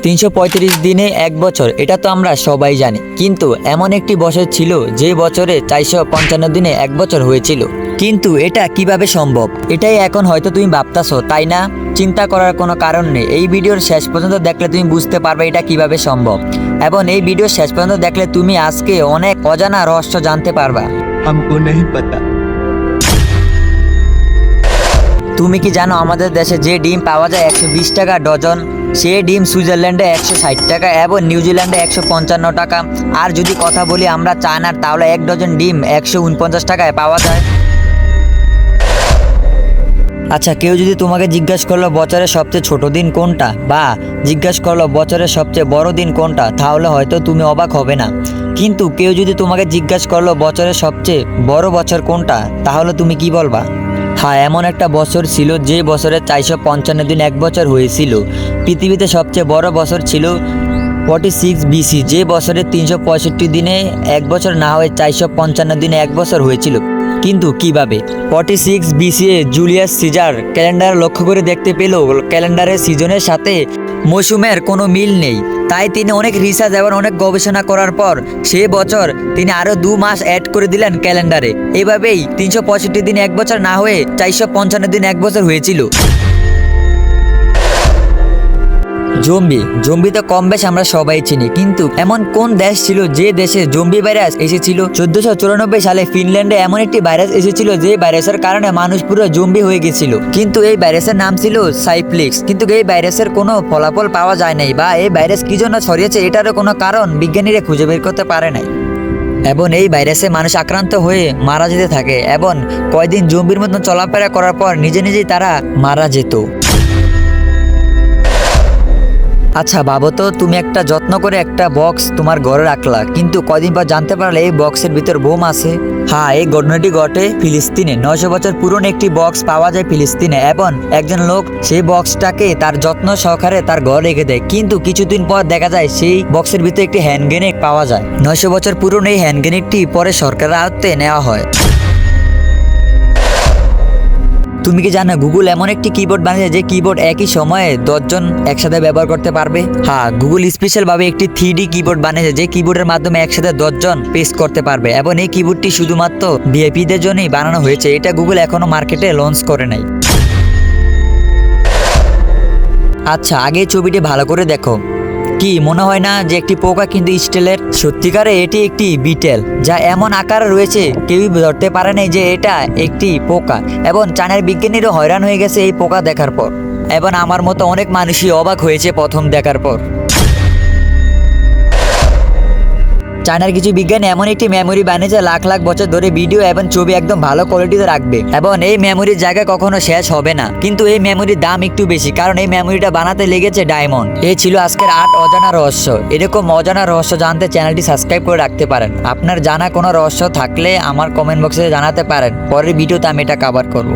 335 দিনে এক বছর, এটা তো আমরা সবাই জানি। কিন্তু এমন একটি বছর ছিল যে বছরে 455 দিনে এক বছর হয়েছিল। কিন্তু এটা কিভাবে সম্ভব? এটাই এখন হয়তো তুমি ভাবতাছো, তাই না? চিন্তা করার কোনো কারণ নেই। এই ভিডিওর শেষ পর্যন্ত দেখলে তুমি বুঝতে পারবে এটা কিভাবে সম্ভব। এবং এই ভিডিওর শেষ পর্যন্ত দেখলে তুমি আজকে অনেক অজানা রহস্য জানতে পারবা। हमको नहीं पता। তুমি কি জানো আমাদের দেশে যে ডিম পাওয়া যায় 120 টাকা ডজন, সে ডিম সুইজারল্যান্ডে 160 টাকা এবং নিউজিল্যান্ডে 155 টাকা। আর যদি কথা বলি আমরা চায়নার, তাহলে এক ডজন ডিম 149 টাকায় পাওয়া যায়। আচ্ছা, কেউ যদি তোমাকে জিজ্ঞাসা করলো বছরের সবচেয়ে ছোট দিন কোনটা, বা জিজ্ঞাসা করলো বছরের সবচেয়ে বড় দিন কোনটা, তাহলে হয়তো তুমি অবাক হবে না। কিন্তু কেউ যদি তোমাকে জিজ্ঞাসা করলো বছরের সবচেয়ে বড় বছর কোনটা, তাহলে তুমি কি বলবা? হ্যাঁ, এমন একটা বছর ছিল যে বছরে 455 দিন এক বছর হয়েছিল। পৃথিবীতে সবচেয়ে বড় বছর ছিল 46 BC, যে বছরে 365 দিনে এক বছর না হয়ে 455 দিনে এক বছর হয়েছিল। কিন্তু কিভাবে? 46 BC জুলিয়াস সিজার ক্যালেন্ডার লক্ষ্য করে দেখতে পেল ক্যালেন্ডারের সিজনের সাথে মৌসুমের কোনো মিল নেই। তাই তিনি অনেক রিসার্চ এবং অনেক গবেষণা করার পর সে বছর তিনি আরও 2 মাস অ্যাড করে দিলেন ক্যালেন্ডারে। এভাবেই 365 দিন এক বছর না হয়ে 455 দিন এক বছর হয়েছিল। জম্বি তো কম বেশ আমরা সবাই চিনি, কিন্তু এমন কোন দেশ ছিল যে দেশে জম্বি ভাইরাস এসেছিল? 1494 সালে ফিনল্যান্ডে এমন একটি ভাইরাস এসেছিল যে ভাইরাসের কারণে মানুষ পুরো জম্বি হয়ে গেছিল। কিন্তু এই ভাইরাসের নাম ছিল সাইপ্লিক্স। কিন্তু এই ভাইরাসের কোনো ফলাফল পাওয়া যায় নাই, বা এই ভাইরাস কি জন্য ছড়িয়েছে এটারও কোনো কারণ বিজ্ঞানীরা খুঁজে বের করতে পারে নাই। এবং এই ভাইরাসে মানুষ আক্রান্ত হয়ে মারা যেতে থাকে, এবং কয়দিন জম্বির মতন চলাফেরা করার পর নিজে নিজেই তারা মারা যেত। আচ্ছা ভাবো তো, তুমি একটা যত্ন করে একটা বক্স তোমার ঘরে রাখলা, কিন্তু কদিন পর জানতে পারলে এই বক্সের ভিতর বোম আছে। হ্যাঁ, এই ঘটনাটি ঘটে ফিলিস্তিনে। 900 বছর পুরনো একটি বক্স পাওয়া যায় ফিলিস্তিনে, এবং একজন লোক সেই বক্সটাকে তার যত্ন সহকারে তার ঘরে রেখে দেয়। কিন্তু কিছুদিন পর দেখা যায় সেই বক্সের ভিতরে একটি হ্যান্ড গ্রেনেড পাওয়া যায়। 900 বছর পুরনো এই হ্যান্ড গ্রেনেডটি পরে সরকারের আয়ত্তে নেওয়া হয়। তুমি কি জানো গুগল এমন একটি কিবোর্ড বানিয়েছে যে কিবোর্ড একই সময়ে 10 জন একসাথে ব্যবহার করতে পারবে? হ্যাঁ, গুগল স্পেশাল ভাবে একটি 3D কিবোর্ড বানিয়েছে যে কিবোর্ডের মাধ্যমে একসাথে 10 জন পেস্ট করতে পারবে, এবং এই কিবোর্ডটি শুধুমাত্র ভিআইপিদের জন্যই বানানো হয়েছে। এটা গুগল এখনো মার্কেটে লঞ্চ করে নাই। আচ্ছা, আগে ছবিটি ভালো করে দেখো। কি মনে হয় না যে একটি পোকা কিন্তু স্টিলের? সত্যিকারে এটি একটি বিটেল, যা এমন আকার রয়েছে কেউই ধরতে পারে নাই যে এটা একটি পোকা। এবং চায়নার বিজ্ঞানীরা হয়রান হয়ে গেছে এই পোকা দেখার পর, এবং আমার মতো অনেক মানুষই অবাক হয়েছে প্রথম দেখার পর। চায়নার কিছু বিজ্ঞানী এমন একটি মেমোরি বানিয়েছে লাখ লাখ বছর ধরে ভিডিও এবং ছবি একদম ভালো কোয়ালিটিতে রাখবে, এবং এই মেমোরির জায়গা কখনো শেষ হবে না। কিন্তু এই মেমোরির দাম একটু বেশি, কারণ এই মেমোরিটা বানাতে লেগেছে ডায়মন্ড। এই ছিল আজকের 8 অজানা রহস্য। এরকম অজানা রহস্য জানতে চ্যানেলটি সাবস্ক্রাইব করে রাখতে পারেন। আপনার জানা কোনো রহস্য থাকলে আমার কমেন্ট বক্সে জানাতে পারেন, পরের ভিডিওতে আমি এটা কভার করব।